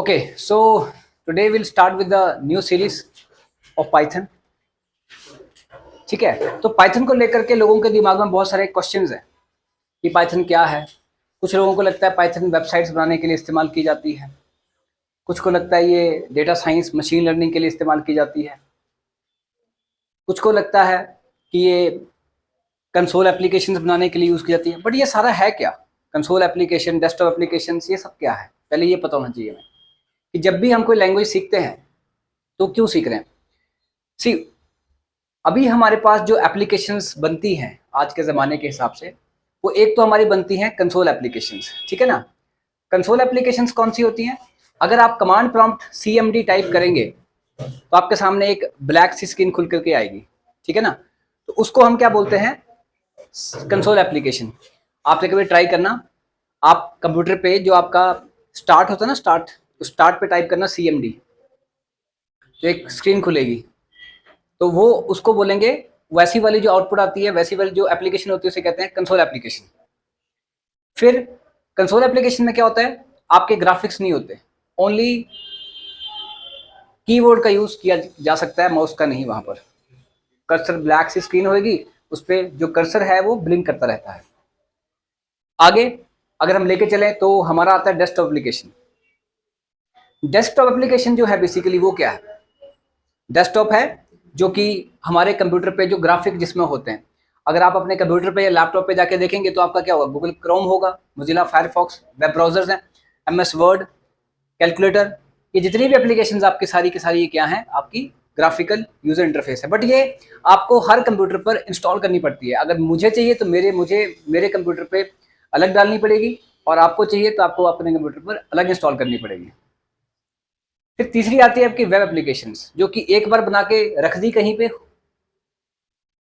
Okay, so today we'll start with the new series of Python. ठीक है, तो Python को लेकर के लोगों के दिमाग में बहुत सारे क्वेश्चंस हैं कि पाइथन क्या है। कुछ लोगों को लगता है पाइथन वेबसाइट्स बनाने के लिए इस्तेमाल की जाती है, कुछ को लगता है ये डेटा साइंस मशीन लर्निंग के लिए इस्तेमाल की जाती है, कुछ को लगता है कि ये कंसोल एप्लीकेशंस बनाने के लिए यूज़ की जाती है। बट ये सारा है क्या? कंसोल एप्लीकेशन, डेस्कटॉप एप्लीकेशन, ये सब क्या है? पहले ये पता होना चाहिए हमें कि जब भी हम कोई लैंग्वेज सीखते हैं तो क्यों सीख रहे हैं। सी, अभी हमारे पास जो एप्लीकेशंस बनती हैं आज के ज़माने के हिसाब से, वो एक तो हमारी बनती हैं कंसोल एप्लीकेशंस, ठीक है ना। कंसोल एप्लीकेशंस कौन सी होती हैं? अगर आप कमांड प्रॉम्प्ट CMD टाइप करेंगे तो आपके सामने एक ब्लैक सी स्क्रीन खुल करके आएगी, ठीक है ना। तो उसको हम क्या बोलते हैं? Console application. आपने कभी ट्राई करना, आप कंप्यूटर पे जो आपका स्टार्ट होता है ना, स्टार्ट पे टाइप करना CMD, तो एक स्क्रीन खुलेगी। तो वो उसको बोलेंगे, वैसी वाली जो आउटपुट आती है, वैसी वाली जो एप्लीकेशन होती है उसे कहते हैं कंसोल एप्लीकेशन। फिर कंसोल एप्लीकेशन में क्या होता है? आपके ग्राफिक्स नहीं होते, ओनली कीबोर्ड का यूज किया जा सकता है, माउस का नहीं। वहां पर कर्सर ब्लैक सी स्क्रीन होगी, उस पर जो कर्सर है वो ब्लिंक करता रहता है। आगे अगर हम लेके चलें तो हमारा आता है डेस्कटॉप एप्लीकेशन। डेस्कटॉप एप्लीकेशन जो है बेसिकली वो क्या है? डेस्कटॉप है जो कि हमारे कंप्यूटर पे जो ग्राफिक जिसमें होते हैं, अगर आप अपने कंप्यूटर पे या लैपटॉप पे जाके देखेंगे तो आपका क्या होगा? गूगल क्रोम होगा, मोजिला फायरफॉक्स, वेब ब्राउजर्स हैं, MS वर्ड, कैलकुलेटर, ये जितनी भी एप्लीकेशंस आपकी सारी की सारी ये क्या हैं? आपकी ग्राफिकल यूजर इंटरफेस है। बट ये आपको हर कंप्यूटर पर इंस्टॉल करनी पड़ती है। अगर मुझे चाहिए तो मेरे कंप्यूटर पे अलग डालनी पड़ेगी, और आपको चाहिए तो आपको अपने कंप्यूटर पर अलग इंस्टॉल करनी पड़ेगी। फिर तीसरी आती है आपकी वेब एप्लीकेशंस, जो कि एक बार बना के रख दी कहीं पे,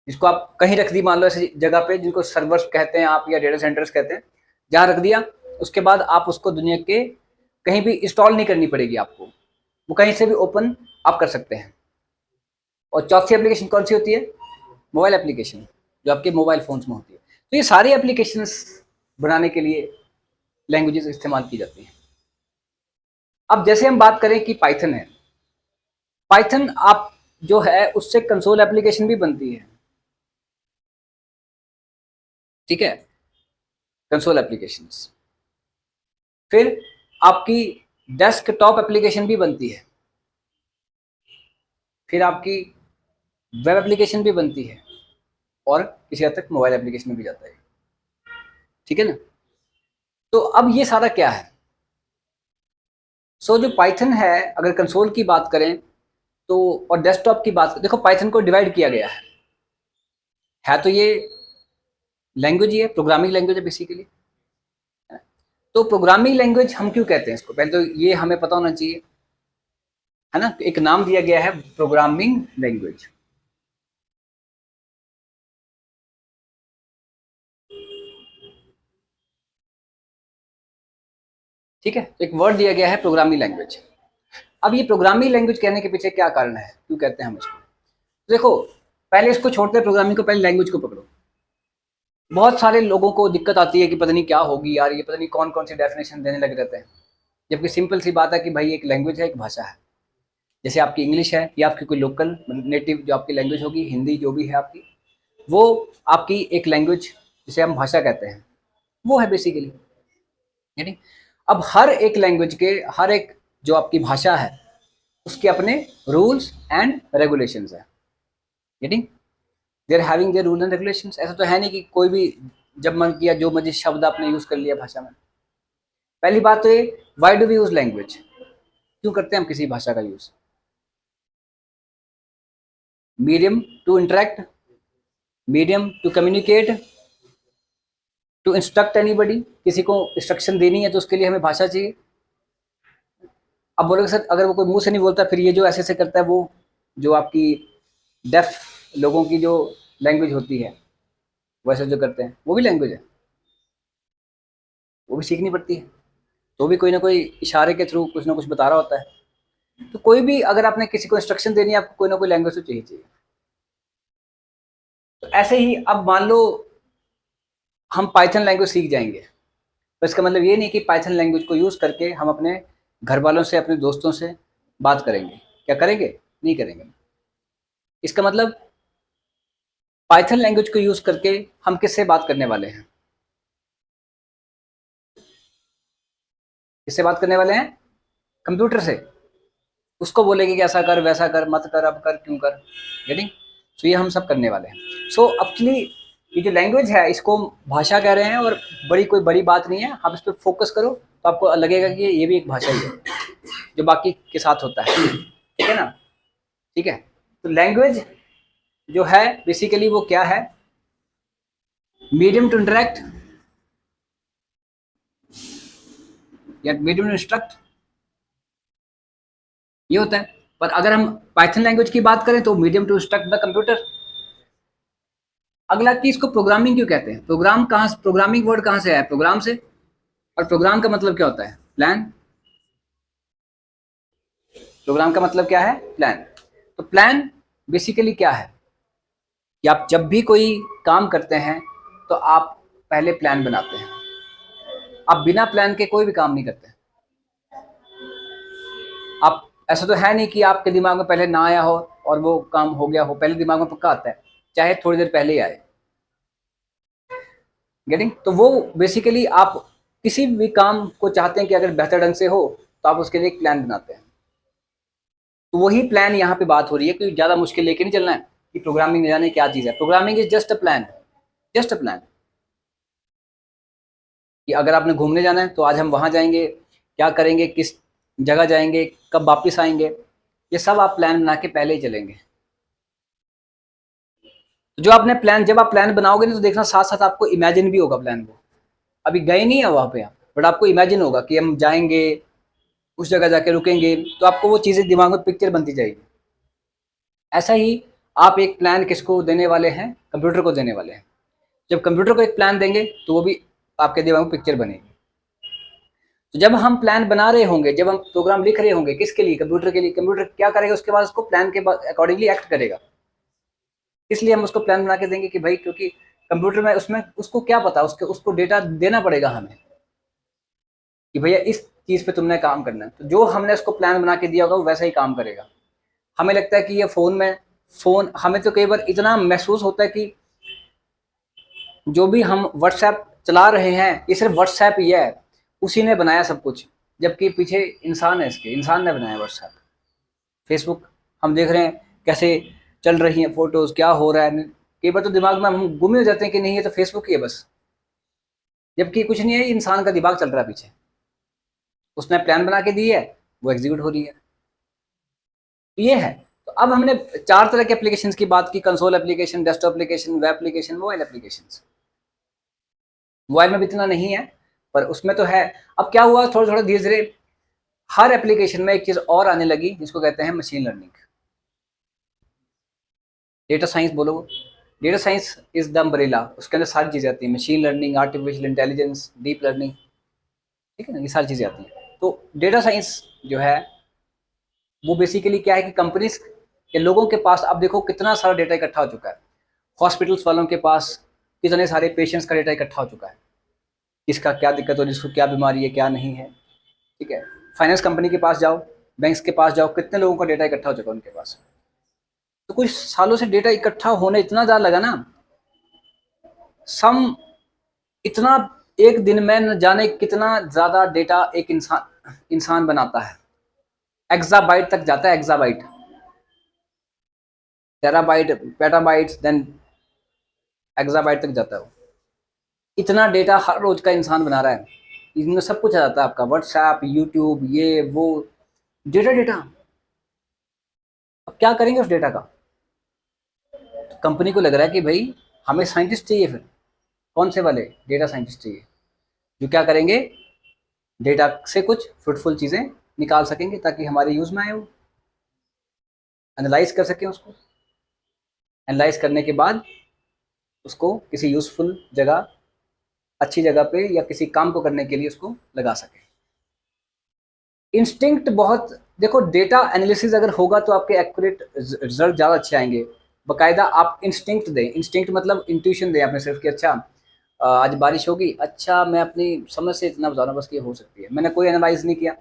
जिसको आप कहीं रख दी, मान लो ऐसी जगह पे जिनको सर्वर्स कहते हैं आप, या डेटा सेंटर्स कहते हैं, जहां रख दिया, उसके बाद आप उसको दुनिया के कहीं भी इंस्टॉल नहीं करनी पड़ेगी आपको, वो कहीं से भी ओपन आप कर सकते हैं। और चौथी एप्लीकेशन कौन सी होती है? मोबाइल एप्लीकेशन, जो आपके मोबाइल फोन्स में होती है। तो ये सारी एप्लीकेशंस बनाने के लिए लैंग्वेजेस इस्तेमाल की जाती हैं। अब जैसे हम बात करें कि पाइथन है, पाइथन आप जो है उससे कंसोल एप्लीकेशन भी बनती है, ठीक है, कंसोल एप्लीकेशंस। फिर आपकी डेस्कटॉप एप्लीकेशन भी बनती है, फिर आपकी वेब एप्लीकेशन भी बनती है, और किसी हद तक मोबाइल एप्लीकेशन में भी जाता है, ठीक है ना। तो अब ये सारा क्या है? जो पाइथन है, अगर कंसोल की बात करें तो, और डेस्कटॉप की बात, देखो पाइथन को डिवाइड किया गया है तो ये लैंग्वेज ही है, प्रोग्रामिंग लैंग्वेज है बेसिकली। तो प्रोग्रामिंग लैंग्वेज हम क्यों कहते हैं इसको? पहले तो ये हमें पता होना चाहिए, है ना। एक नाम दिया गया है प्रोग्रामिंग लैंग्वेज, ठीक है। तो एक वर्ड दिया गया है प्रोग्रामिंग लैंग्वेज। अब ये प्रोग्रामिंग लैंग्वेज कहने के पीछे क्या कारण है, क्यों कहते हैं हम इसको? देखो, पहले इसको छोड़ते हैं प्रोग्रामिंग को, पहले लैंग्वेज को पकड़ो। बहुत सारे लोगों को दिक्कत आती है कि पता नहीं क्या होगी यार, ये पता नहीं कौन कौन सी डेफिनेशन देने लगे रहते हैं। जबकि सिंपल सी बात है कि भाई एक लैंग्वेज है, एक भाषा है। जैसे आपकी इंग्लिश है, या आपकी कोई लोकल नेटिव जो आपकी लैंग्वेज होगी, हिंदी जो भी है आपकी, वो आपकी एक लैंग्वेज जिसे हम भाषा कहते हैं, वो है बेसिकली, यानी अब हर एक लैंग्वेज के, हर एक जो आपकी भाषा है उसके अपने रूल्स एंड रेगुलेशंस है, यानी they are having their rule and regulations. ऐसा तो है नहीं कि कोई भी जब मन किया जो मर्जी शब्द आपने यूज कर लिया भाषा में। पहली बात तो ये, why do we use language? क्यों करते हैं हम किसी भाषा का use? Medium to interact, medium to communicate, to instruct anybody, किसी को इंस्ट्रक्शन देनी है तो उसके लिए हमें भाषा चाहिए। अब बोलोगे सर अगर वो कोई मुंह से नहीं बोलता, फिर ये जो ऐसे ऐसे करता है, वो जो आपकी डेफ लोगों की जो लैंग्वेज होती है, वैसे जो करते हैं वो भी लैंग्वेज है, वो भी सीखनी पड़ती है। तो भी कोई ना कोई इशारे के थ्रू कुछ ना कुछ बता रहा होता है। तो कोई भी अगर आपने किसी को इंस्ट्रक्शन देनी है, आपको कोई ना कोई लैंग्वेज तो चाहिए। तो ऐसे ही अब मान लो हम पाइथन लैंग्वेज सीख जाएंगे, तो इसका मतलब ये नहीं कि पाइथन लैंग्वेज को यूज करके हम अपने घर वालों से, अपने दोस्तों से बात करेंगे। क्या करेंगे? नहीं करेंगे। इसका मतलब पाइथन लैंग्वेज को यूज करके हम किससे बात करने वाले हैं? किससे बात करने वाले हैं? कंप्यूटर से। उसको बोलेंगे कि ऐसा कर, वैसा कर, मत कर, अब कर, क्यों कर। गेटिंग? तो ये हम सब करने वाले हैं। सो एक्चुअली ये जो लैंग्वेज है इसको हम भाषा कह रहे हैं, और कोई बड़ी बात नहीं है। आप इस पर फोकस करो तो आपको लगेगा कि ये भी एक भाषा ही है जो बाकी के साथ होता है। ठीक है ना? ठीक है। तो लैंग्वेज जो है बेसिकली वो क्या है? मीडियम टू इंटरेक्ट या मीडियम टू इंस्ट्रक्ट, ये होता है। पर अगर हम पाइथन लैंग्वेज की बात करें तो medium to instruct the computer. अगला कि इसको प्रोग्रामिंग क्यों कहते हैं? प्रोग्रामिंग वर्ड कहाँ से आया? प्रोग्राम से। और प्रोग्राम का मतलब क्या होता है? प्लान। प्रोग्राम का मतलब क्या है? प्लान। तो प्लान बेसिकली क्या है कि आप जब भी कोई काम करते हैं तो आप पहले प्लान बनाते हैं। आप बिना प्लान के कोई भी काम नहीं करते। आप ऐसा तो है नहीं कि आपके दिमाग में पहले ना आया हो और वो काम हो गया हो। पहले दिमाग में पक्का आता है, चाहे थोड़ी देर पहले ही आए। गेटिंग? तो वो बेसिकली आप किसी भी काम को चाहते हैं कि अगर बेहतर ढंग से हो तो आप उसके लिए एक प्लान बनाते हैं। तो वही प्लान यहाँ पे बात हो रही है कि ज़्यादा मुश्किल लेके नहीं चलना है कि प्रोग्रामिंग नहीं जाने क्या चीज़ है। Programming is just a plan. Just a plan कि अगर आपने घूमने जाना है तो आज हम वहाँ जाएंगे, क्या करेंगे, किस जगह जाएंगे, कब वापस आएंगे, ये सब आप प्लान बना के पहले ही चलेंगे। तो जो आपने प्लान, जब आप प्लान बनाओगे ना तो देखना साथ साथ आपको इमेजिन भी होगा प्लान को। अभी गए नहीं है वहाँ पे आप, बट आपको इमेजिन होगा कि हम जाएंगे, उस जगह जाके रुकेंगे, तो आपको वो चीज़ें दिमाग में पिक्चर बनती जाएगी। ऐसा ही आप एक प्लान किसको देने वाले हैं? कंप्यूटर को देने वाले हैं। जब कंप्यूटर को एक प्लान देंगे तो वो भी आपके दिमाग में पिक्चर बनेगी। तो जब हम प्लान बना रहे होंगे, जब हम प्रोग्राम लिख रहे होंगे, किसके लिए? कंप्यूटर के लिए। कंप्यूटर क्या करेगा उसके बाद? उसको प्लान के अकॉर्डिंगली एक्ट करेगा। इसलिए हम उसको प्लान बना के देंगे कि भाई, क्योंकि कंप्यूटर में उसमें उसको क्या पता, उसको डेटा देना पड़ेगा हमें कि भैया इस चीज़ पे तुमने काम करना है। तो जो हमने उसको प्लान बना के दिया होगा वो वैसा ही काम करेगा। हमें लगता है कि ये फ़ोन हमें तो कई बार इतना महसूस होता है कि जो भी हम व्हाट्सएप चला रहे हैं ये सिर्फ व्हाट्सएप ही है, उसी ने बनाया सब कुछ, जबकि पीछे इंसान है, इसके इंसान ने बनाया व्हाट्सएप। फेसबुक हम देख रहे हैं कैसे चल रही हैं फोटोज़, क्या हो रहा है। कई बार तो दिमाग में हम गुम ही हो जाते हैं कि नहीं ये तो फेसबुक ही है बस, जबकि कुछ नहीं है, इंसान का दिमाग चल रहा है पीछे। उसने प्लान बना के दी है, वो एग्जीक्यूट हो रही है। तो ये है। तो अब हमने 4 तरह के एप्लीकेशंस की बात की: console application, desktop application, web application, mobile applications. Mobile में भी इतना नहीं है पर उसमें तो है। अब क्या हुआ, थोड़ा थोड़ा धीरे धीरे हर एप्लीकेशन में एक चीज़ और आने लगी जिसको कहते हैं मशीन लर्निंग। डेटा साइंस बोलो, data science is the umbrella, उसके अंदर सारी चीज़ें आती हैं: machine learning, artificial intelligence, deep learning. ठीक है ना? ये सारी चीज़ें आती हैं। तो डेटा साइंस जो है वो बेसिकली क्या है कि कंपनीज के लोगों के पास अब देखो कितना सारा डेटा इकट्ठा हो चुका है। हॉस्पिटल्स वालों के पास कितने सारे पेशेंट्स का डेटा इकट्ठा हो चुका है, किसका क्या दिक्कत हो, जिसको क्या बीमारी है, क्या नहीं है। ठीक है? फाइनेंस कंपनी के पास जाओ, बैंक्स के पास जाओ, कितने लोगों का डेटा इकट्ठा हो चुका है उनके पास। तो कुछ सालों से डेटा इकट्ठा होने इतना ज़्यादा लगा ना, सम इतना, एक दिन में न जाने कितना ज़्यादा डेटा एक इंसान बनाता है। एक्साबाइट तक जाता है, exabyte, terabyte, petabytes, then exabyte तक जाता है वो। इतना डेटा हर रोज का इंसान बना रहा है। इसमें सब कुछ आ जाता है आपका व्हाट्सएप, यूट्यूब, ये वो, डेटा डेटा। अब क्या करेंगे उस डेटा का? तो कंपनी को लग रहा है कि भाई हमें साइंटिस्ट चाहिए, फिर कौन से वाले? डेटा साइंटिस्ट चाहिए जो क्या करेंगे, डेटा से कुछ फ्रूटफुल चीज़ें निकाल सकेंगे ताकि हमारे यूज़ में आए, वो एनालाइज कर सकें, उसको एनालाइज करने के बाद उसको किसी यूज़फुल जगह, अच्छी जगह पे या किसी काम को करने के लिए उसको लगा सके। इंस्टिंक्ट बहुत, देखो डेटा एनालिसिस अगर होगा तो आपके एक्यूरेट रिजल्ट ज़्यादा अच्छे आएंगे। बाकायदा आप इंस्टिंक्ट दें, इंस्टिंक्ट मतलब इंट्यूशन दें अपने सिर्फ कि अच्छा आज बारिश होगी, अच्छा मैं अपनी समझ से इतना बता रहा हूँ बस कि हो सकती है, मैंने कोई एनालाइज नहीं किया।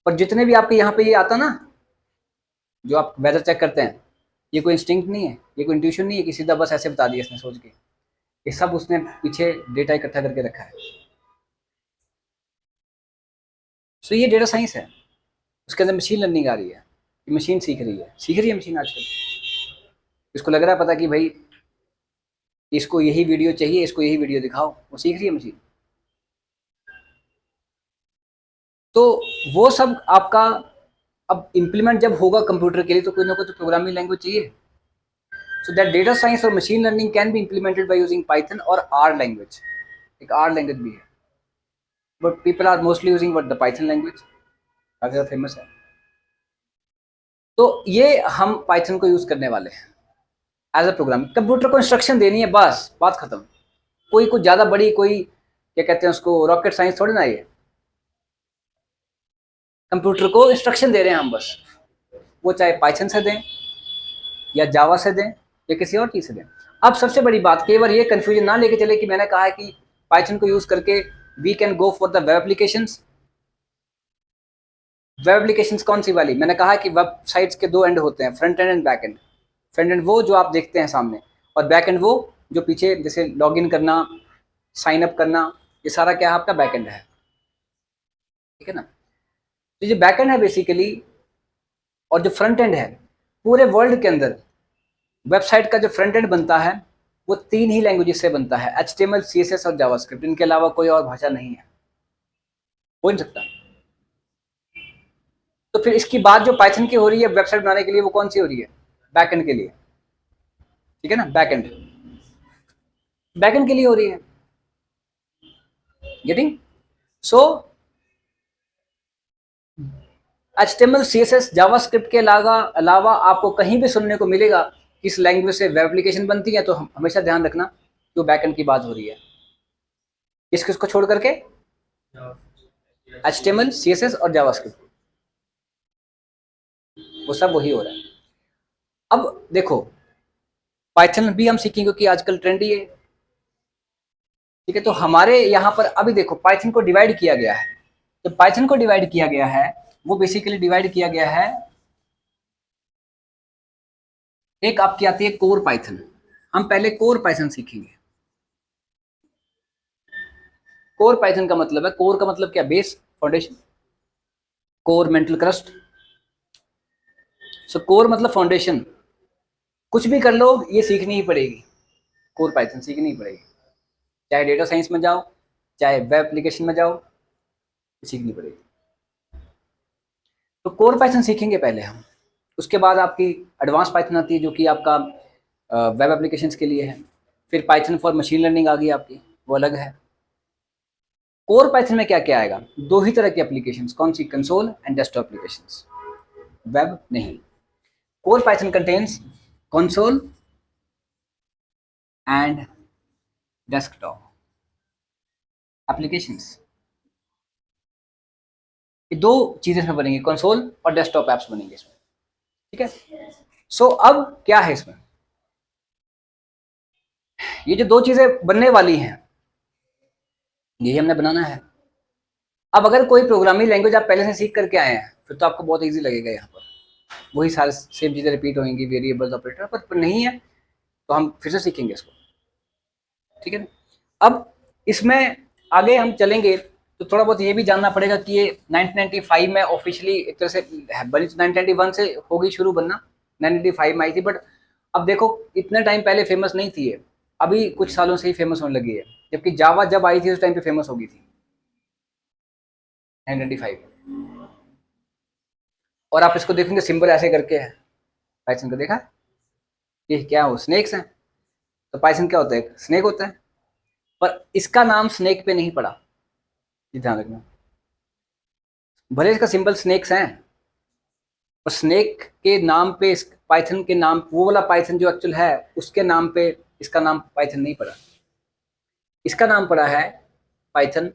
पर जितने भी आपके यहाँ पे ये आता ना, जो आप वेदर चेक करते हैं, ये कोई इंस्टिंक्ट नहीं है, ये कोई इंट्यूशन नहीं है कि सीधा बस ऐसे बता दिया इसने सोच के। ये सब उसने पीछे डेटा इकट्ठा करके रखा है। सो ये डेटा साइंस है, उसके अंदर मशीन लर्निंग आ रही है, ये मशीन सीख रही है मशीन आजकल। इसको लग रहा है पता कि भाई इसको यही वीडियो चाहिए, इसको यही वीडियो दिखाओ, वो सीख रही है मशीन। तो वो सब आपका अब इम्प्लीमेंट जब होगा कंप्यूटर के लिए तो कोई ना कोई तो प्रोग्रामिंग लैंग्वेज चाहिए। सो दैट डेटा साइंस और machine learning can be implemented by using Python और आर लैंग्वेज। एक आर लैंग्वेज भी है, but people are mostly using what the Python language, काफी ज़्यादा फेमस है। तो ये हम पाइथन को यूज करने वाले हैं एज अ प्रोग्राम। कंप्यूटर को इंस्ट्रक्शन देनी है, बस बात खत्म। कोई कुछ ज्यादा बड़ी कोई क्या कहते हैं उसको रॉकेट साइंस थोड़ी ना ये। कंप्यूटर को इंस्ट्रक्शन दे रहे हैं हम बस, वो चाहे पाइथन से दें या जावा से दें या किसी और चीज से दें। अब सबसे बड़ी बात, केवल ये कंफ्यूजन ना लेके चले कि मैंने कहा है कि पाइथन को यूज करके we can go for the web applications. Web applications कौन सी वाली? मैंने कहा है कि वेबसाइट्स के दो एंड होते हैं, front end and back and. Front end वो जो आप देखते हैं सामने, और बैक एंड वो जो पीछे जैसे लॉगिन करना, साइन अप करना, ये सारा क्या है आपका बैक एंड है, ठीक है ना। तो ये बैक एंड है बेसिकली, और जो फ्रंट एंड है पूरे वर्ल्ड के अंदर वेबसाइट का जो फ्रंट एंड बनता है वो तीन ही लैंग्वेजेस से बनता है, HTML, CSS और जावास्क्रिप्ट। इनके अलावा कोई और भाषा नहीं है, हो नहीं सकता। तो फिर इसकी बात जो पाइथन की हो रही है वेबसाइट बनाने के लिए, वो कौन सी हो रही है? बैक एंड के लिए, ठीक है ना, बैक एंड, बैक एंड के लिए हो रही है। गेटिंग? सो HTML, CSS, जावास्क्रिप्ट के अलावा आपको कहीं भी सुनने को मिलेगा कि इस लैंग्वेज से वेब एप्लीकेशन बनती है, तो हमेशा ध्यान रखना कि वो बैकएंड की बात हो रही है। किस किस को छोड़ करके? HTML, CSS और जावास्क्रिप्ट, वो सब वही हो रहा है। अब देखो पाइथन भी हम सीखेंगे क्योंकि आजकल ट्रेंड ही है, ठीक है। तो हमारे यहाँ पर अभी देखो पाइथन को डिवाइड किया गया है। तो पाइथन को डिवाइड किया गया है, वो बेसिकली डिवाइड किया गया है, एक आपकी आती है कोर पाइथन। हम पहले कोर पाइथन सीखेंगे। कोर पाइथन का मतलब है, कोर का मतलब क्या? Base, foundation, core mantle crust. So core मतलब फाउंडेशन। कुछ भी कर लो ये सीखनी ही पड़ेगी, कोर पाइथन सीखनी ही पड़ेगी। चाहे डेटा साइंस में जाओ, चाहे वेब एप्लीकेशन में जाओ, सीखनी पड़ेगी। तो कोर पाइथन सीखेंगे पहले हम, उसके बाद आपकी एडवांस पाइथन आती है जो कि आपका वेब एप्लीकेशंस के लिए है। फिर पाइथन फॉर मशीन लर्निंग आ गई आपकी, वो अलग है। कोर पाइथन में क्या क्या आएगा? दो ही तरह की एप्लीकेशंस, कौन सी? Console and desktop applications, web नहीं। Core Python contains console and desktop applications. ये दो चीजें इसमें बनेंगी, कंसोल और डेस्कटॉप एप्स बनेंगे इसमें, ठीक है। सो अब क्या है इसमें, ये जो दो चीजें बनने वाली हैं यही हमने बनाना है। अब अगर कोई प्रोग्रामिंग लैंग्वेज आप पहले से सीख करके आए हैं फिर तो आपको बहुत इजी लगेगा, यहाँ पर वही सारे सेम चीजें रिपीट होंगी, वेरिएबल्स, ऑपरेटर, पर नहीं है तो हम फिर से सीखेंगे इसको, ठीक है ना। अब इसमें आगे हम चलेंगे तो थोड़ा बहुत ये भी जानना पड़ेगा कि ये 1995 में ऑफिशियली एक तरह से बनी, 1991 से होगी शुरू बनना, 1995 में आई थी। बट अब देखो इतने टाइम पहले फेमस नहीं थी ये, अभी कुछ सालों से ही फेमस होने लगी है, जबकि जावा जब आई थी उस टाइम पे फेमस हो गई थी 1995। और आप इसको देखेंगे सिंबल ऐसे करके है, पाइथन को देखा, ये क्या हो, स्नेक्स हैं। तो पाइथन क्या होता है? स्नेक होता है, पर इसका नाम स्नेक पे नहीं पड़ा, ये ध्यान रखना। भले इसका सिंबल स्नेक्स हैं, और स्नेक के नाम पे पाइथन के नाम, वो वाला पाइथन जो एक्चुअल है उसके नाम पे इसका नाम पाइथन नहीं पड़ा। इसका नाम पड़ा है पाइथन,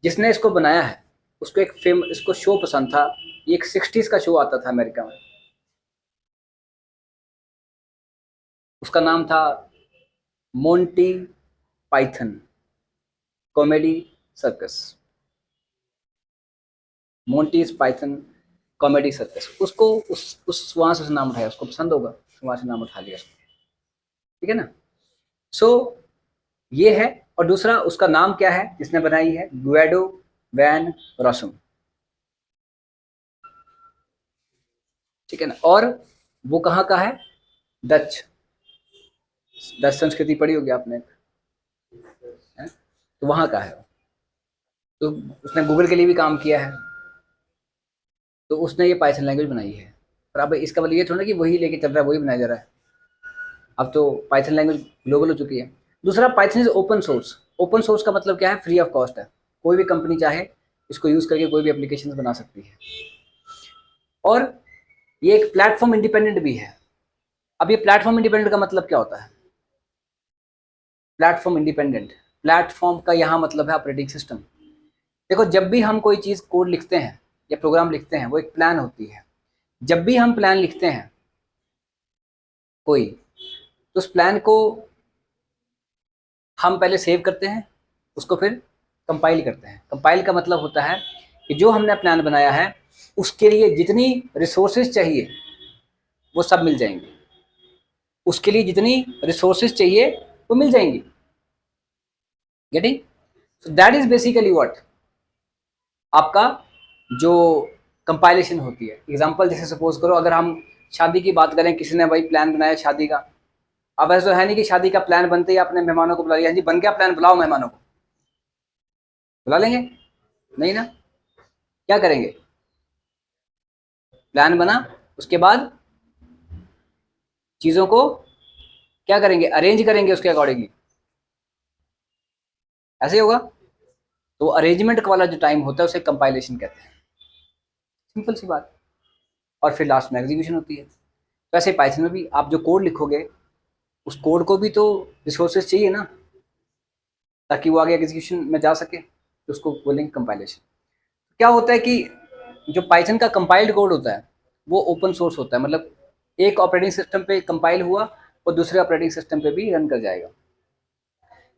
जिसने इसको बनाया है उसको एक फिल्म, इसको शो पसंद था, ये एक 60s का शो आता था अमेरिका में, उसका नाम था Monty Python comedy circus, Monty's Python comedy circus, उसको उस वहाँ से नाम उठाया, उसको पसंद होगा, वहाँ से नाम उठा लिया उसने, ठीक है ना। सो ये है। और दूसरा उसका नाम क्या है जिसने बनाई है, गुएडो वैन रॉसम, ठीक है ना। और वो कहाँ का है, डच संस्कृति पढ़ी होगी आपने, है? तो वहाँ का है। तो उसने गूगल के लिए भी काम किया है, तो उसने ये पाइथन लैंग्वेज बनाई है। और अब इसका मतलब ये थोड़ा कि वही लेके चल रहा है, वही बनाया जा रहा है। अब तो पाइथन लैंग्वेज ग्लोबल हो चुकी है। दूसरा, Python is open source. Open source का मतलब क्या है, फ्री ऑफ कॉस्ट है, कोई भी कंपनी चाहे इसको यूज़ करके कोई भी एप्लीकेशन बना सकती है। और ये एक प्लेटफॉर्म इंडिपेंडेंट भी है। अब ये प्लेटफॉर्म इंडिपेंडेंट का मतलब क्या होता है, प्लेटफॉर्म इंडिपेंडेंट, प्लेटफॉर्म का यहाँ मतलब है ऑपरेटिंग सिस्टम। देखो, जब भी हम कोई चीज़ कोड लिखते हैं या प्रोग्राम लिखते हैं, वो एक प्लान होती है। जब भी हम प्लान लिखते हैं कोई, तो उस प्लान को हम पहले सेव करते हैं, उसको फिर कंपाइल करते हैं। कंपाइल का मतलब होता है कि जो हमने प्लान बनाया है उसके लिए जितनी रिसोर्सेज चाहिए वो सब मिल जाएंगे, उसके लिए जितनी रिसोर्सेज चाहिए वो मिल जाएंगी। Getting? So that is basically what आपका जो कंपाइलेशन होती है। एग्जांपल जैसे सपोज करो, अगर हम शादी की बात करें, किसी ने भाई प्लान बनाया शादी का। अब ऐसा तो है नहीं कि शादी का प्लान बनते ही आपने मेहमानों को बुला लिया, जी बन गया प्लान, बुलाओ मेहमानों को, बुला लेंगे? नहीं ना। क्या करेंगे, प्लान बना, उसके बाद चीज़ों को क्या करेंगे, अरेंज करेंगे उसके अकॉर्डिंगली, ऐसे ही होगा। तो अरेंजमेंट वाला जो टाइम होता है उसे कंपाइलेशन कहते हैं, सिंपल सी बात। और फिर लास्ट में एग्जीक्यूशन होती है। तो ऐसे पाइथन में भी आप जो कोड लिखोगे, उस कोड को भी तो रिसोर्सेज चाहिए ना, ताकि वो आगे एग्जीक्यूशन में जा सके, तो उसको बोलेंगे कंपाइलेशन। क्या होता है कि जो पाइथन का कंपाइल्ड कोड होता है वो ओपन सोर्स होता है, मतलब एक ऑपरेटिंग सिस्टम पे कंपाइल हुआ और दूसरे ऑपरेटिंग सिस्टम पे भी रन कर जाएगा।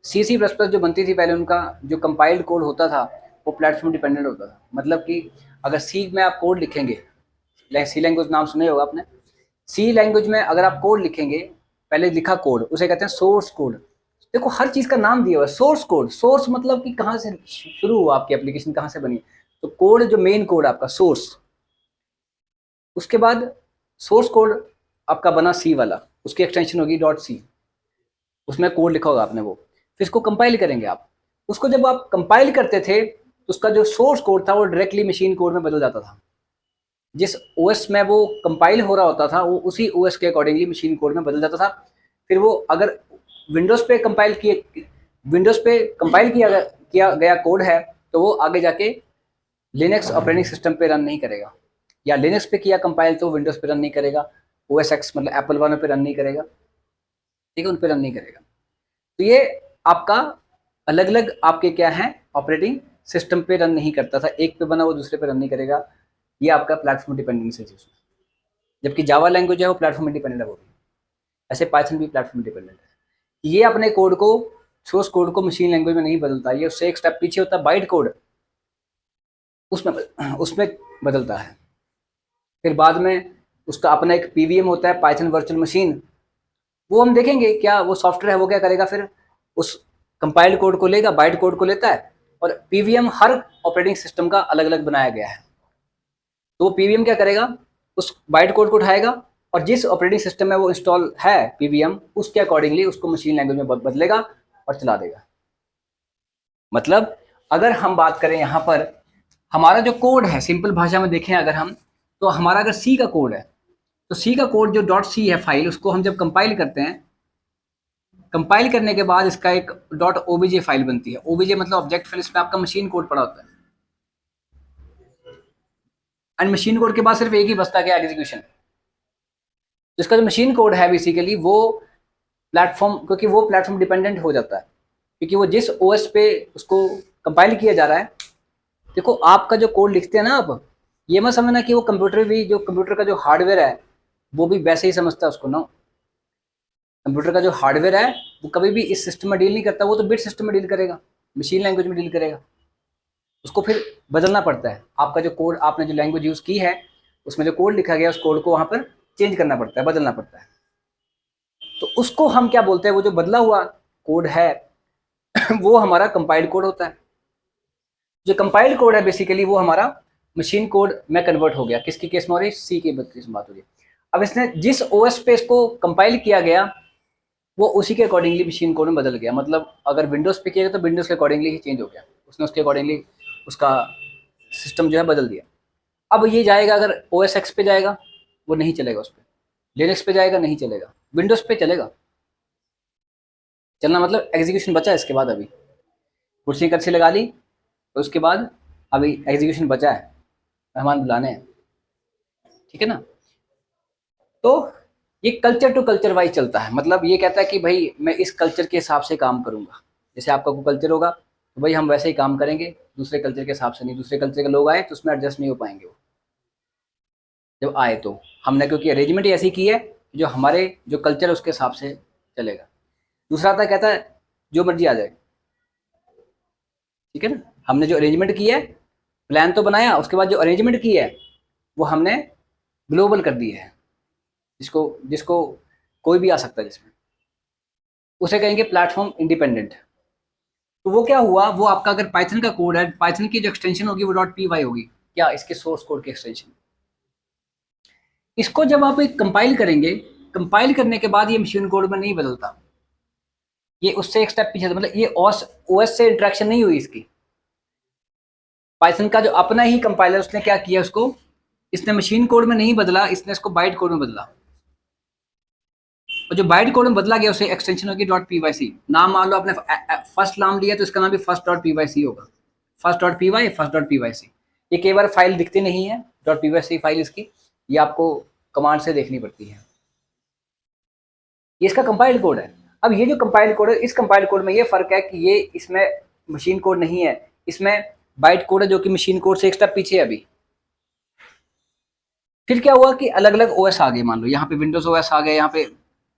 C++ जो बनती थी पहले, उनका जो कंपाइल्ड कोड होता था वो प्लेटफॉर्म डिपेंडेंट होता था। मतलब कि अगर सी में आप कोड लिखेंगे, सी लैंग्वेज नाम सुने होगा आपने, सी लैंग्वेज में अगर आप कोड लिखेंगे, पहले लिखा कोड उसे कहते हैं सोर्स कोड। देखो, हर चीज़ का नाम दिया हुआ है सोर्स कोड। सोर्स मतलब कि कहाँ से शुरू हुआ आपकी एप्लीकेशन, कहाँ से बनी। तो कोड जो मेन कोड आपका सोर्स, उसके बाद सोर्स कोड आपका बना सी वाला, उसकी एक्सटेंशन होगी .c, उसमें कोड लिखा होगा आपने वो, फिर इसको कंपाइल करेंगे आप। उसको जब आप कंपाइल करते थे तो उसका जो सोर्स कोड था वो डायरेक्टली मशीन कोड में बदल जाता था। जिस ओएस में वो कंपाइल हो रहा होता था वो उसी ओएस के अकॉर्डिंगली मशीन कोड में बदल जाता था। फिर वो अगर विंडोज़ पे कंपाइल किया गया कोड है तो वो आगे जाके लिनक्स ऑपरेटिंग सिस्टम पे रन नहीं करेगा, या लिनक्स पे किया कंपाइल तो विंडोज़ पे रन नहीं करेगा, OS X मतलब एप्पल वालों पे रन नहीं करेगा, ठीक है, उन पे रन नहीं करेगा। तो ये आपका अलग अलग आपके क्या है, ऑपरेटिंग सिस्टम पे रन नहीं करता था, एक पे बना वो दूसरे पे रन नहीं करेगा। ये आपका प्लेटफॉर्म डिपेंडेंस है जिसमें, जबकि जावा लैंग्वेज है वो प्लेटफॉर्म इंडिपेंडेंट है वो भी। ऐसे पाइथन भी प्लेटफॉर्म इंडिपेंडेंट है। ये अपने कोड को, सोर्स कोड को मशीन लैंग्वेज में नहीं बदलता, ये उससे एक स्टेप पीछे होता है, बाइट कोड उसमें बदलता है। फिर बाद में उसका अपना एक PVM होता है, पाइथन वर्चुअल मशीन, वो हम देखेंगे क्या वो सॉफ्टवेयर है, वो क्या करेगा, फिर उस कंपाइल्ड कोड को लेगा, बाइट कोड को लेता है, और PVM हर ऑपरेटिंग सिस्टम का अलग अलग बनाया गया है। तो वो PVM क्या करेगा, उस बाइट कोड को उठाएगा और जिस ऑपरेटिंग सिस्टम में वो इंस्टॉल है PVM, उसके अकॉर्डिंगली उसको मशीन लैंग्वेज में बदलेगा और चला देगा। मतलब अगर हम बात करें यहाँ पर, हमारा जो कोड है सिंपल भाषा में देखें अगर हम, तो हमारा अगर सी का कोड है तो सी का कोड जो .c है फाइल, उसको हम जब कंपाइल करते हैं, कंपाइल करने के बाद इसका एक .obj फाइल बनती है। obj मतलब ऑब्जेक्ट फाइल, इसमें आपका मशीन कोड पड़ा होता है। एंड मशीन कोड के बाद सिर्फ एक ही बचता है, क्या, एग्जीक्यूशन। जिसका जो मशीन कोड है बेसिकली वो प्लेटफॉर्म, क्योंकि वो प्लेटफॉर्म डिपेंडेंट हो जाता है, क्योंकि वो जिस OS पे उसको कंपाइल किया जा रहा है। देखो, आपका जो कोड लिखते हैं ना आप, ये मत समझना कि वो कंप्यूटर भी, जो कंप्यूटर का जो हार्डवेयर है वो भी वैसे ही समझता है उसको ना। कंप्यूटर का जो हार्डवेयर है वो कभी भी इस सिस्टम में डील नहीं करता, वो तो बिट सिस्टम में डील करेगा, मशीन लैंग्वेज में डील करेगा। उसको फिर बदलना पड़ता है। आपका जो कोड, आपने जो लैंग्वेज यूज़ की है उसमें जो कोड लिखा गया उस कोड को वहाँ पर चेंज करना पड़ता है, बदलना पड़ता है। तो उसको हम क्या बोलते हैं, वो जो बदला हुआ कोड है वो हमारा कंपाइल्ड कोड होता है। जो कंपाइल्ड कोड है बेसिकली वो हमारा मशीन कोड में कन्वर्ट हो गया। किसकी केस में हो रही है? सी की केस में बात हो रही है। अब इसने जिस ओएस पे इसको कंपाइल किया गया वो उसी के अकॉर्डिंगली मशीन कोड में बदल गया। मतलब अगर विंडोज़ पे किया गया तो विंडोज़ के अकॉर्डिंगली ही चेंज हो गया, उसने उसके अकॉर्डिंगली उसका सिस्टम जो है बदल दिया। अब ये जाएगा, अगर ओएस एक्स पे जाएगा वो नहीं चलेगा, उस पर लिनक्स पे जाएगा नहीं चलेगा, विंडोज़ पे चलेगा। चलना मतलब एग्जीक्यूशन बचा है इसके बाद, अभी कुर्सी कर्सी लगा ली तो उसके बाद अभी एग्जीक्यूशन बचा है, मेहमान बुलाने हैं, ठीक है ना। तो ये कल्चर टू कल्चर वाइज चलता है। मतलब ये कहता है कि भाई मैं इस कल्चर के हिसाब से काम करूंगा, जैसे आपका कोई कल्चर होगा तो भाई हम वैसे ही काम करेंगे, दूसरे कल्चर के हिसाब से नहीं। दूसरे कल्चर के लोग आए तो उसमें एडजस्ट नहीं हो पाएंगे वो, जब आए तो हमने क्योंकि अरेंजमेंट ही ऐसी की है जो हमारे जो कल्चर है उसके हिसाब से चलेगा। दूसरा आता कहता है जो मर्जी आ जाए, ठीक है ना। हमने जो अरेंजमेंट की है, प्लान तो बनाया, उसके बाद जो अरेंजमेंट की है वो हमने ग्लोबल कर दी है, जिसको जिसको कोई भी आ सकता है जिसमें, उसे कहेंगे प्लेटफॉर्म इंडिपेंडेंट। तो वो क्या हुआ, वो आपका अगर पाइथन का कोड है, पाइथन की जो एक्सटेंशन होगी वो डॉट पी वाई होगी, क्या इसके सोर्स कोड की एक्सटेंशन। इसको जब आप एक कंपाइल करेंगे, कंपाइल करने के बाद ये मशीन कोड में नहीं बदलता, ये उससे एक स्टेप पीछे, मतलब ये ओएस से इंटरेक्शन नहीं हुई इसकी। पाइथन का जो अपना ही कंपाइलर उसने क्या किया, उसको इसने मशीन कोड में नहीं बदला, इसने इसको बाइट कोड में बदला। और जो बाइट कोड में बदला गया उसे एक्सटेंशन होगी डॉट पी वाई सी। नाम मान लो आपने फर्स्ट नाम लिया तो इसका नाम भी first dot P Y C होगा, first dot P Y, first dot P Y C. ये कई बार फाइल दिखती नहीं है dot P Y C file इसकी, ये आपको कमांड से देखनी पड़ती है। ये इसका कंपाइल्ड कोड है। अब ये जो कंपाइल्ड कोड है, इस कंपाइल्ड कोड में ये फर्क है कि ये इसमें मशीन कोड नहीं है, इसमें बाइट कोड है जो कि मशीन कोड से एक स्टेप पीछे है अभी। फिर क्या हुआ कि अलग अलग ओएस आ गए, मान लो यहाँ पे विंडोज ओएस आ गया, यहाँ पे